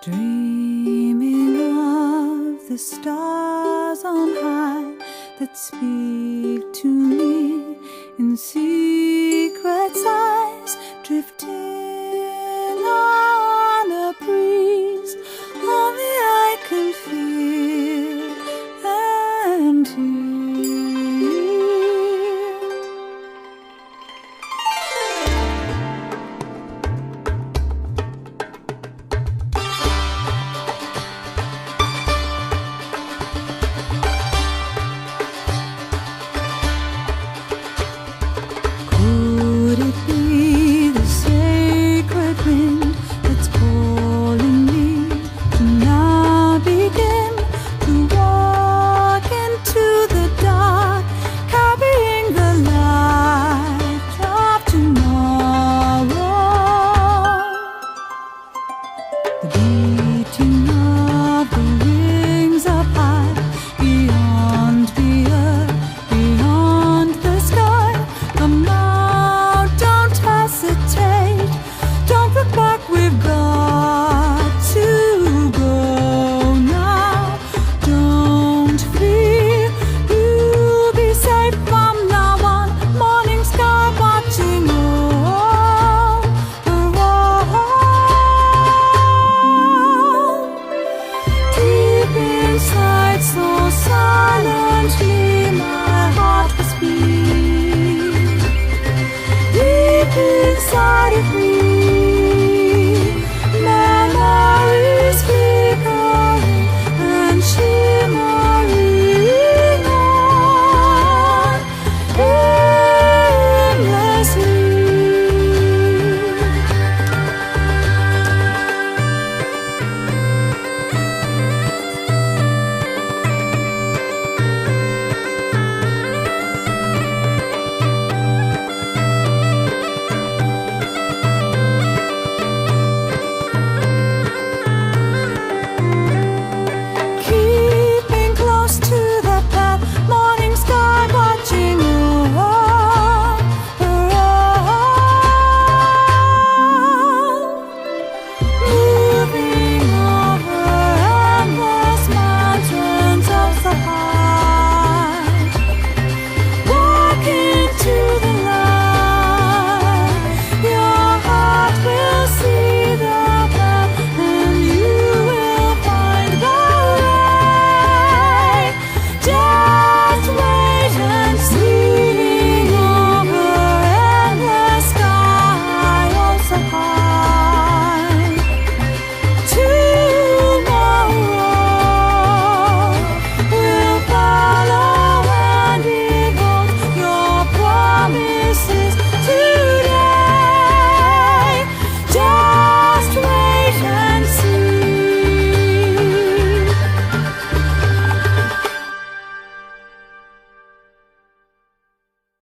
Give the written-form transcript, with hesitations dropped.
Dreaming of the stars on high that speak to me in secret sighs, drifting on a breeze. Only I can feel and hear. Could it be the sacred wind that's calling me to now begin to walk into the dark, carrying the light of tomorrow? The beating of the wings up high, beyond the earth, beyond the sky. Come out, don't hesitate, don't look back, we've got to go now. Don't fear, you'll be safe from now on. Morning sky watching all around. Deep inside, so silently, my